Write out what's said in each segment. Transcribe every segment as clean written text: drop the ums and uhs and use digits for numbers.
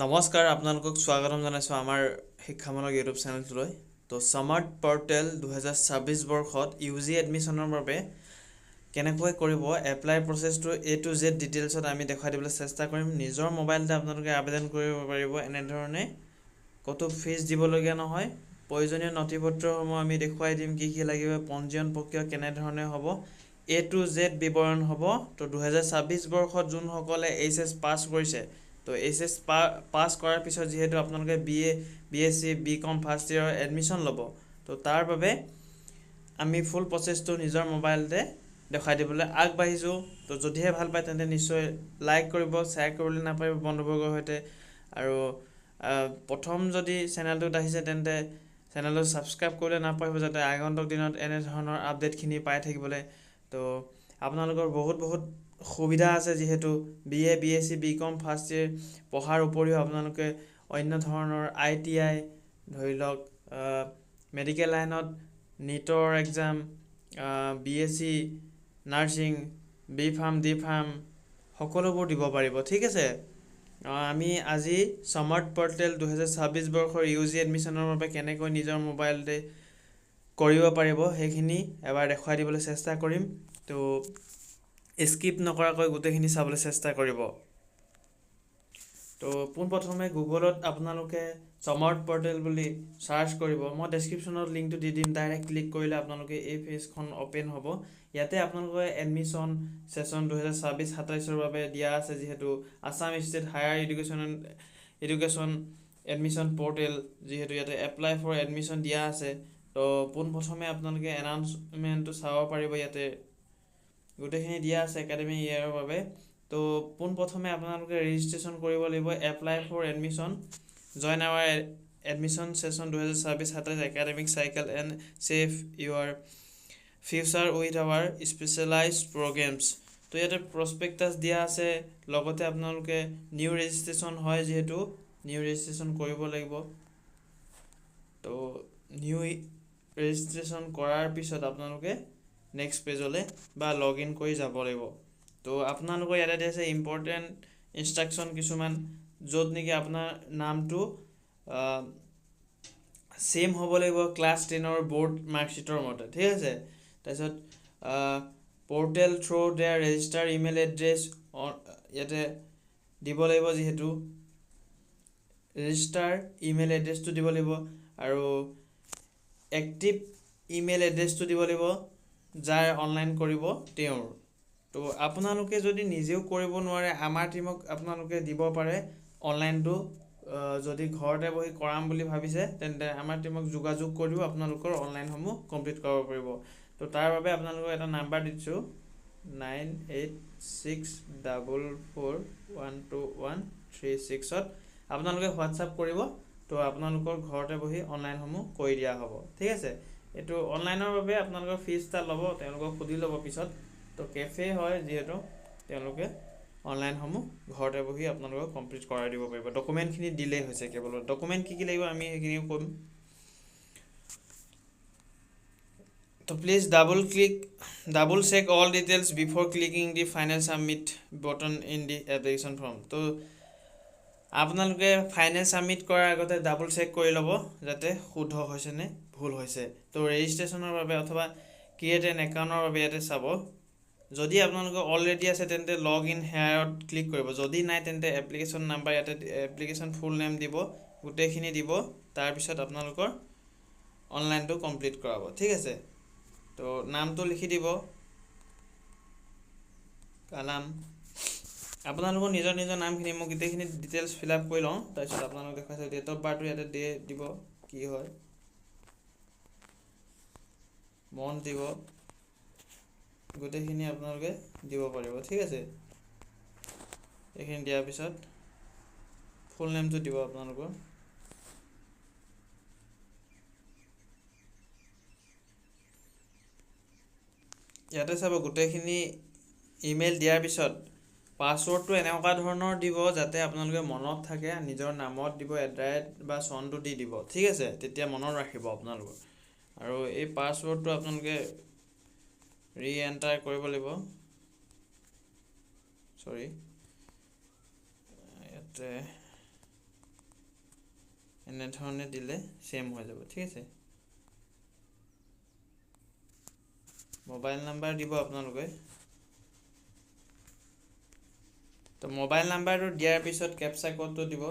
নমস্কাৰ আপোনালোকক স্বাগতম জনাইছোঁ আমাৰ শিক্ষামূলক ইউটিউব চেনেলটোলৈ। তো স্মাৰ্ট পৰ্টেল 2026 বৰ্ষত UG এডমিশ্যনৰ বাবে কেনেকৈ কৰিব এপ্লাই প্ৰচেছটো A to Z ডিটেইলছত আমি দেখুৱাই দিবলৈ চেষ্টা কৰিম। নিজৰ মোবাইলতে আপোনালোকে আবেদন কৰিব পাৰিব এনেধৰণে, ক'তো ফিজ দিবলগীয়া নহয়। প্ৰয়োজনীয় নথিপত্ৰসমূহ আমি দেখুৱাই দিম, কি কি লাগিব, পঞ্জীয়ন প্ৰক্ৰিয়া কেনেধৰণে হ'ব, A to Z বিৱৰণ হ'ব। তো 2026 বৰ্ষত যোনসকলে HS পাছ কৰিছে, তো HS পাছ কৰাৰ পিছত যিহেতু আপোনালোকে BSc BCom ফাৰ্ষ্ট ইয়েৰৰ এডমিশ্যন ল'ব, তো তাৰ বাবে আমি ফুল প্ৰচেছটো নিজৰ মোবাইলতে দেখাই দিবলৈ আগবাঢ়িছোঁ। তো যদিহে ভাল পায় তেন্তে নিশ্চয় লাইক কৰিব, শ্বেয়াৰ কৰিবলৈ নাপাহৰিব বন্ধুবৰ্গৰ সৈতে। আৰু প্ৰথম যদি চেনেলটোত আহিছে তেন্তে চেনেলটো ছাবস্ক্ৰাইব কৰিবলৈ নাপাহৰিব, যাতে আগন্তুক দিনত এনেধৰণৰ আপডেটখিনি পাই থাকিবলৈ। তো আপোনালোকৰ বহুত সুবিধা আছে, যিহেতু BA BSc BCom first year পঢ়াৰ উপৰিও আপোনালোকে অন্য ধৰণৰ ITI ধৰি লওক, মেডিকেল লাইনত নীটৰ exam, BSc nursing, B.Pharm D.Pharm সকলোবোৰ দিব পাৰিব। ঠিক আছে, আমি আজি স্মাৰ্ট পৰ্টেল 2026 বৰ্ষৰ UG এডমিশ্যনৰ বাবে কেনেকৈ নিজৰ মোবাইলতে কৰিব পাৰিব সেইখিনি এবাৰ দেখুৱাই দিবলৈ চেষ্টা কৰিম। তো স্কিপ নকৰাকৈ গোটেইখিনি চাবলৈ চেষ্টা কৰিব। তো পোনপ্ৰথমে গুগলত আপোনালোকে স্মাৰ্ট পৰ্টেল বুলি চাৰ্চ কৰিব। মই ডেছক্ৰিপশ্যনত লিংকটো দি দিম, ডাইৰেক্ট ক্লিক কৰিলে আপোনালোকে এই পেজখন অ'পেন হ'ব। ইয়াতে আপোনালোকে এডমিশ্যন ছেশ্যন 2026-27ৰ বাবে দিয়া আছে, যিহেতু Assam state higher education admission portal, যিহেতু ইয়াতে এপ্লাই ফৰ এডমিশ্যন দিয়া আছে। তো পোনপ্ৰথমে আপোনালোকে এনাউন্সমেণ্টটো চাব পাৰিব, ইয়াতে গোটেইখিনি দিয়া আছে একাডেমিক ইয়েৰৰ বাবে। তো পোনপ্ৰথমে আপোনালোকে ৰেজিষ্ট্ৰেশ্যন কৰিব লাগিব, apply for admission, join our admission session 2026-27 academic cycle and save your future with our specialised programmes. তো ইয়াতে প্ৰস্পেক্টাছ দিয়া আছে, লগতে আপোনালোকে নিউ ৰেজিষ্ট্ৰেশ্যন হয়, যিহেতু নিউ ৰেজিষ্ট্ৰেশ্যন কৰিব লাগিব। তো নিউ ৰেজিষ্ট্ৰেশ্যন কৰাৰ পিছত আপোনালোকে নেক্সট পেজলৈ বা লগ ইন কৰি যাব লাগিব। তো আপোনালোকৰ ইয়াতে দিয়া আছে ইম্পৰ্টেণ্ট ইনষ্ট্ৰাকশ্যন কিছুমান, য'ত নেকি আপোনাৰ নামটো ছেম হ'ব লাগিব ক্লাছ 10ৰ বৰ্ড মাৰ্কশ্বিটৰ মতে। ঠিক আছে, তাৰপিছত portal through their register email address ইয়াতে দিব লাগিব, যিহেতু ৰেজিষ্টাৰ ইমেইল এড্ৰেছটো দিব লাগিব, আৰু এক্টিভ ইমেইল এড্ৰেছটো দিব লাগিব যাৰ অনলাইন কৰিব তেওঁৰ। তো আপোনালোকে যদি নিজেও কৰিব নোৱাৰে, আমাৰ টীমক আপোনালোকে দিব পাৰে অনলাইনটো। যদি ঘৰতে বহি কৰাম বুলি ভাবিছে তেন্তে আমাৰ টীমক যোগাযোগ কৰিও আপোনালোকৰ অনলাইনসমূহ কমপ্লিট কৰিব পাৰিব। তো তাৰ বাবে আপোনালোকক এটা নাম্বাৰ দিছোঁ, 9864412136ত আপোনালোকে হোৱাটছআপ কৰিব। তো আপোনালোকৰ ঘৰতে বহি অনলাইনসমূহ কৰি দিয়া হ'ব। ঠিক আছে, এইটো অনলাইনৰ বাবে আপোনালোকৰ ফিজ এটা ল'ব, তেওঁলোকক সুধি ল'ব পিছত। তো কেফে হয়, যিহেতু তেওঁলোকে অনলাইনসমূহ ঘৰতে বহি আপোনালোকক কমপ্লিট কৰাই দিব পাৰিব। ডকুমেণ্টখিনি দিলেই হৈছে, কেৱল ডকুমেণ্ট কি লাগিব আমি সেইখিনিও ক'ম। তো please double check all details before clicking the final submit button in the application form. তো আপোনালোকে ফাইনেল ছাবমিট কৰাৰ আগতে ডাবল চেক কৰি ল'ব, যাতে শুদ্ধ হৈছে নে ভুল হৈছে। তো ৰেজিষ্ট্ৰেশ্যনৰ বাবে অথবা ক্ৰিয়েট এন একাউণ্টৰ বাবে ইয়াতে চাব। যদি আপোনালোকৰ অলৰেডি আছে তেন্তে লগ ইন হেয়াৰত ক্লিক কৰিব, যদি নাই তেন্তে এপ্লিকেশ্যন নাম্বাৰ ইয়াতে এপ্লিকেশ্যন ফুল নেম দিব, গোটেইখিনি দিব, তাৰপিছত আপোনালোকৰ অনলাইনটো কমপ্লিট কৰাব। ঠিক আছে, তো নামটো লিখি দিব, কালাম। আপোনালোকৰ নিজৰ নামখিনি মোক গোটেইখিনি ডিটেইলছ ফিল আপ কৰি লওঁ, তাৰপিছত আপোনালোক দেখুৱাইছে ডেট অফ বাৰ্থটো ইয়াতে দিব, কি হয় মন দিব, গোটেইখিনি আপোনালোকে দিব পাৰিব। ঠিক আছে, এইখিনি দিয়াৰ পিছত ফুল নেমটো দিব আপোনালোকৰ। ইয়াতে চাব গোটেইখিনি ইমেইল দিয়াৰ পিছত পাছৱৰ্ডটো এনেকুৱা ধৰণৰ দিব যাতে আপোনালোকে মনত থাকে, নিজৰ নামত দিব, এট বা চনটো দি দিব। ঠিক আছে, তেতিয়া মনত ৰাখিব আপোনালোকৰ। আৰু এই পাছৱৰ্ডটো আপোনালোকে ৰি-এণ্টাৰ কৰিব লাগিব। ইয়াতে এনেধৰণে দিলে সেম হৈ যাব ঠিক আছে মোবাইল নাম্বাৰ দিব আপোনালোকে তো মোবাইল নাম্বাৰটো দিয়াৰ পিছত ক্যাপচা কোডটো দিব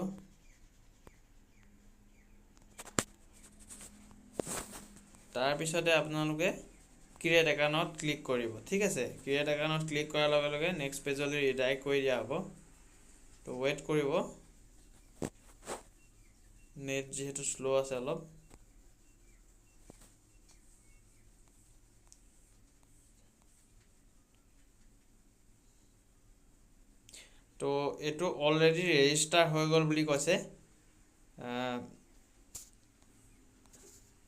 তাৰ পিছতে আপোনালোকে ক্ৰিয়েট একাউণ্টত ক্লিক কৰিব ঠিক আছে ক্ৰিয়েট একাউণ্টত ক্লিক কৰাৰ লগে লগে নেক্সট পেজলৈ ৰিডাইৰেক্ট কৰি দিয়া হ'ব তো ওয়েট কৰিব নেট যেহেতু স্লো আছে অলপ তো এটো অলৰেডি ৰেজিষ্টাৰ হৈ গল বুলি কৈছে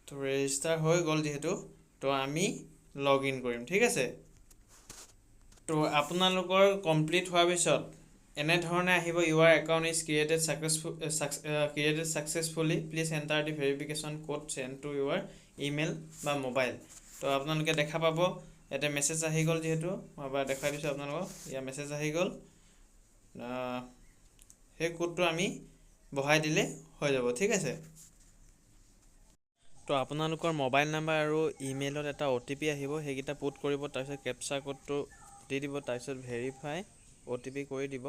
তো ৰেজিষ্টাৰ হৈ গল যেহেতু তো আমি লগ ইন কৰিম ঠিক আছে তো আপোনালোকৰ কমপ্লিট হোৱাৰ পিছত এনে ধৰণে আহিব your account is created successfully please enter the verification code sent to your email বা মোবাইল তো আপোনালোকে দেখা পাব এটা মেসেজ আহি গল যেহেতু মই এবাৰ দেখাই দিছো আপোনালোকক ইয়া মেসেজ আহি গল সেই কোডটো আমি বহাই দিলে হৈ যাব ঠিক আছে তো আপোনালোকৰ মোবাইল নাম্বাৰ আৰু ইমেইলত এটা OTP আহিব সেইকিটা পুট কৰিব তাৰপিছত ক্যাপচা কোডটো দি দিব তাৰপিছত ভেৰিফাই OTP কৰি দিব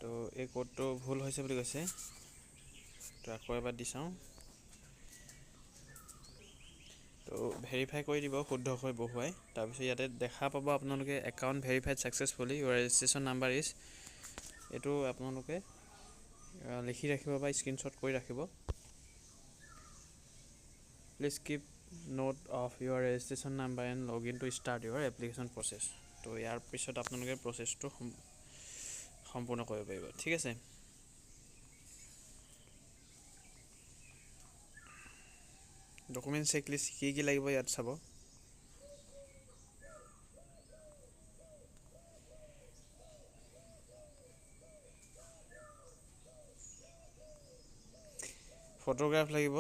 তো এই কোডটো ভুল হৈছে বুলি কৈছে তো আকৌ এবাৰ দি চাওঁ তো ভেৰিফাই কৰি দিব শুদ্ধকৈ বহুৱাই তাৰপিছত ইয়াতে দেখা পাব আপোনালোকে account verified successfully Euro registration number is এটো আপোনালোকে লিখি ৰাখিব বা স্ক্ৰিনশ্বট কৰি ৰাখিব please keep note of Euro registration number and log in to start Euro application process তো ইয়াৰ পিছত আপোনালোকে প্ৰচেছটো সম্পূৰ্ণ কৰিব পাৰিব ঠিক আছে ডকুমেন্ট চেকলিষ্ট কি লাগিব ইয়াত চাব ফটোগ্ৰাফ লাগিব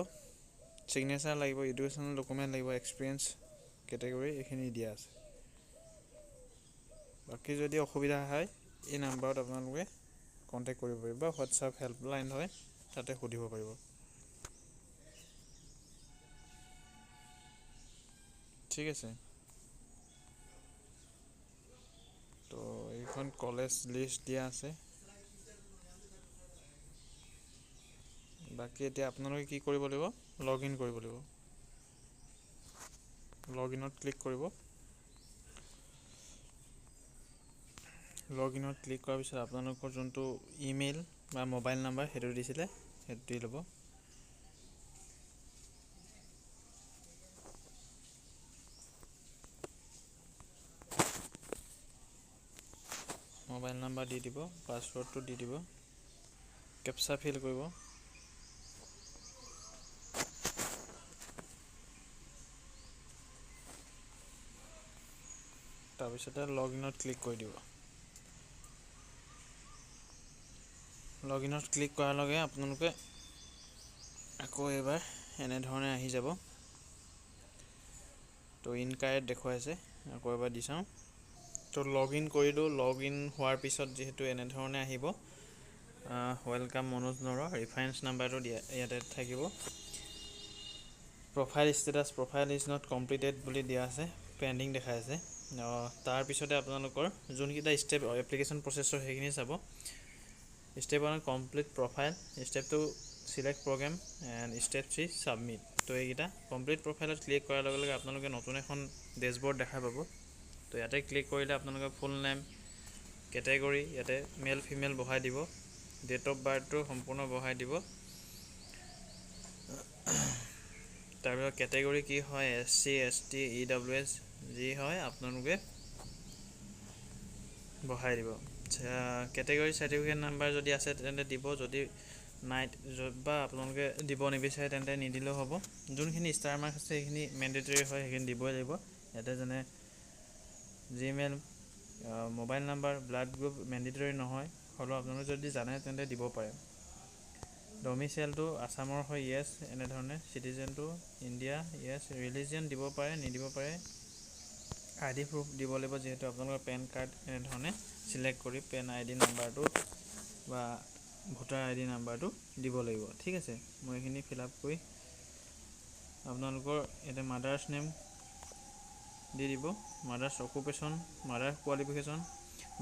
সিগনেচাৰ লাগিব এডুকেশনাল ডকুমেন্ট লাগিব এক্সপেৰিয়েন্স ক্যাটাগৰী এখিনি দিয়া আছে বাকি যদি অসুবিধা হয় এই নম্বৰত আপোনালোকে কন্টাক্ট কৰিব পাৰিব বা WhatsApp হেল্পলাইন হয় তাতে সুধিব পাৰিব ঠিক আছে তো এইখন কলেজ লিষ্ট দিয়া আছে বাকি এতিয়া আপোনালোকে কি কৰিব লাগিব লগ ইন কৰিব লাগিব লগ ইনত ক্লিক কৰিব লগ ইনত ক্লিক কৰাৰ পিছত আপোনালোকৰ যোনটো ইমেইল বা মোবাইল নাম্বাৰ হেতু দিছিলে হেতু দি লব মোবাইল নাম্বাৰ দি দিব পাসওয়াৰ্ডটো দি দিব ক্যাপচা ফিল কৰিব তাৰপিছতে লগ ইনত ক্লিক কৰি দিব লগ ইনত ক্লিক কৰাৰ লগে আপোনালোকে আকৌ এবাৰ এনে ধৰণে আহি যাব তো ইনকাৰেক্ট দেখুৱাইছে আকৌ এবাৰ দি চাওঁ তো লগ ইন কৰিলো লগ ইন হোৱাৰ পিছত যেহেতু এনে ধৰণে আহিব ওয়েলকাম মনোজ নৰ ৰেফাৰেন্স নাম্বাৰটো ইয়াতে থাকিব প্ৰফাইল ইজ নট কমপ্লিটেড বুলি দিয়া আছে পেন্ডিং দেখাই আছে তাৰ পিছতে আপোনালোকৰ যোনকিটা স্টেপ এপ্লিকেশ্যন প্ৰচেছৰ সেইখিনি চাব step 1 complete profile step 2 select programme and step 3 submit তো এইকিটা কমপ্লিট প্ৰফাইলত ক্লিক কৰাৰ লগে লগে আপোনালোকে নতুন এখন ডেশবোৰ্ড দেখা পাব তো ইয়াতে ক্লিক কৰিলে আপোনালোকৰ ফুল নেম ক্যাটাগৰী ইয়াতে মেল ফিমেল বহাই দিব ডেট অফ বাৰ্থটো সম্পূৰ্ণ বহাই দিব তাৰপিছত ক্যাটাগৰী কি হয় SC ST EWS যি হয় আপোনালোকে বহাই দিব ক্যাটাগৰী সাৰ্টিফিকেট নাম্বাৰ যদি আছে তেন্তে দিব যদি নাই বা আপোনালোকে দিব নিবিচাৰে তেন্তে নিদিলেও হ'ব যোনখিনি ষ্টাৰ মাৰ্ক আছে সেইখিনি মেন্ডেটৰী হয় সেইখিনি দিবই লাগিব ইয়াতে যেনে Gmail mobile number blood group mandatory নহয় হলো আপোনালোকে যদি জানে তেন্তে দিব পাৰে ডমিসাইলটো আসামৰ হয় ইয়েস এনে ধৰণে সিটিজেনটো ইণ্ডিয়া ইয়েস ৰিলিজিয়ন দিব পাৰে নিদিব পাৰে আইডি প্ৰুফ দিব লাগিব যেহেতু আপোনালোকৰ পেন কাৰ্ড এনে ধৰণে সিলেক্ট কৰি পেন আইডি নাম্বাৰটো বা ভোটাৰ ID নাম্বাৰটো দিব লাগিব ঠিক আছে মই এইখিনি ফিল আপ কৰি আপোনালোকৰ এটা মাদাৰ্ছ নেম দি দিব mothers occupation mother qualification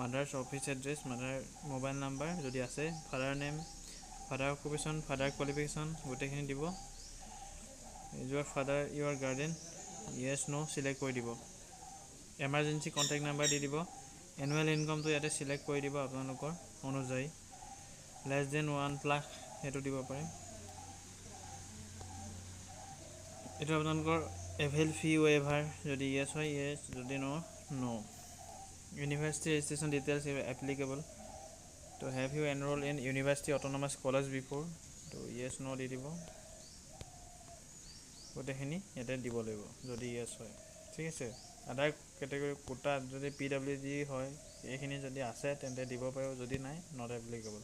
mothers office address mother mobile number যদি আছে father name father occupation father qualification গোটেইখিনি দিব ইউৰ ফাদাৰ ইউৰ গাৰ্ডেন য়েছ ন' চিলেক্ট কৰি দিব এমাৰ্জেঞ্চি কণ্টেক্ট নাম্বাৰ দি দিব এনুৱেল ইনকামটো ইয়াতে চিলেক্ট কৰি দিব আপোনালোকৰ অনুযায়ী লেছ দেন 1 লাখ সেইটো দিব পাৰে এইটো আপোনালোকৰ এভেইল ফি ৱেইভাৰ যদি য়েছ হয় য়েছ যদি no' university registration details applicable তো have you enrol in university autonomous college before তো য়েছ ন' দি দিব গোটেইখিনি ইয়াতে দিব লাগিব যদি য়েছ হয় ঠিক আছে আদাৰ কেটেগৰী কোটা যদি PWD হয় এইখিনি যদি আছে তেন্তে দিব পাৰিব যদি নাই নট এপ্লিকেবল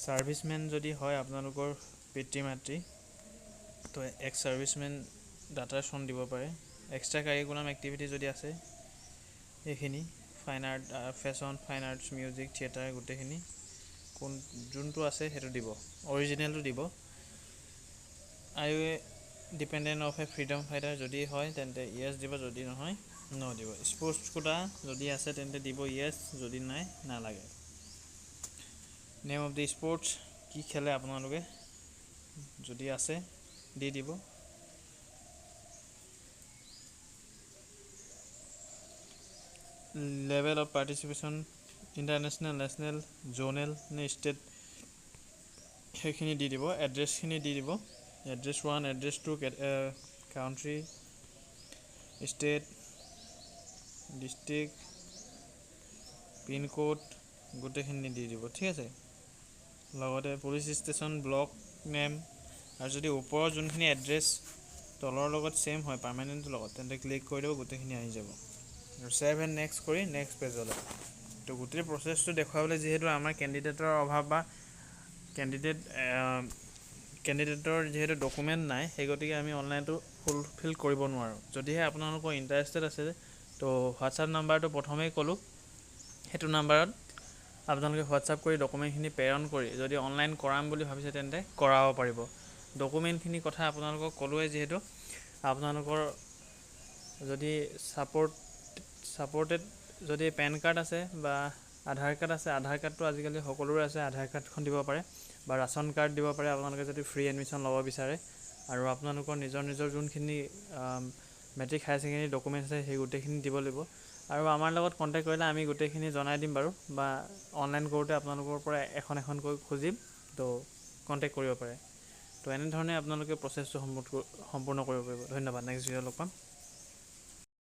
ছাৰ্ভিচমেন যদি হয় আপোনালোকৰ পিতৃ মাতৃ তো এক্স ছাৰ্ভিচমেন ডাটা চন দিব পাৰে এক্সট্ৰা কাৰিকুলাম এক্টিভিটি যদি আছে এইখিনি fine art fashion fine arts music theatre গোটেইখিনি যোনটো আছে সেইটো দিব অৰিজিনেলটো দিব I you a dependent of a freedom fighter যদি হয় তেন্তে য়েছ দিব যদি নহয় ন' দিব স্পৰ্টছ কোটা যদি আছে তেন্তে দিব য়েছ যদি নাই নালাগে নেম অফ দি স্পৰ্টছ কি খেলে আপোনালোকে যদি আছে দি দিব level of participation international national zonal নে ষ্টেট সেইখিনি দি দিব এড্ৰেছখিনি দি দিব address 1 address 2 country state district pincode গোটেইখিনি দি দিব ঠিক আছে লগতে পুলিচ ষ্টেশ্যন ব্লক নেম আৰু যদি ওপৰৰ যোনখিনি এড্ৰেছ তলৰ লগত ছেম হয় পাৰ্মানেণ্টৰ লগত তেন্তে ক্লিক কৰি দিব গোটেইখিনি আহি যাব আৰু ছেভ এণ্ড নেক্সট কৰি নেক্সট পেজলৈ তো গোটেই প্ৰচেছটো দেখুৱাবলৈ যিহেতু আমাৰ কেণ্ডিডেটৰ অভাৱ বা কেণ্ডিডেটৰ যিহেতু ডকুমেণ্ট নাই সেই গতিকে আমি অনলাইনটো ফুলফিল কৰিব নোৱাৰোঁ যদিহে আপোনালোকৰ ইণ্টাৰেষ্টেড আছে তো হোৱাটছআপ নাম্বাৰটো প্ৰথমেই ক'লোঁ সেইটো নাম্বাৰত আপোনালোকে হোৱাটছআপ কৰি ডকুমেণ্টখিনি প্ৰেৰণ কৰি যদি অনলাইন কৰাম বুলি ভাবিছে তেন্তে কৰাব পাৰিব ডকুমেণ্টখিনি কথা আপোনালোকক ক'লোৱে যিহেতু আপোনালোকৰ যদি ছাপৰ্টেড যদি পেন কাৰ্ড আছে বা আধাৰ কাৰ্ড আছে আধাৰ কাৰ্ডটো আজিকালি সকলোৰে আছে আধাৰ কাৰ্ডখন দিব পাৰে বা ৰাচন কাৰ্ড দিব পাৰে আপোনালোকে যদি ফ্ৰী এডমিশ্যন ল'ব বিচাৰে আৰু আপোনালোকৰ নিজৰ যোনখিনি মেট্ৰিক হায়াৰ ছেকেণ্ডেৰী ডকুমেণ্টছ আছে সেই গোটেইখিনি দিব লাগিব আৰু আমাৰ লগত কণ্টেক্ট কৰিলে আমি গোটেইখিনি জনাই দিম বাৰু বা অনলাইন কৰোঁতে আপোনালোকৰ পৰা এখনকৈ খুজিম তো কণ্টেক্ট কৰিব পাৰে তো এনেধৰণে আপোনালোকে প্ৰচেছটো সম্পূৰ্ণ কৰিব পাৰিব ধন্যবাদ নেক্সট ভিডিঅ' লগ পাম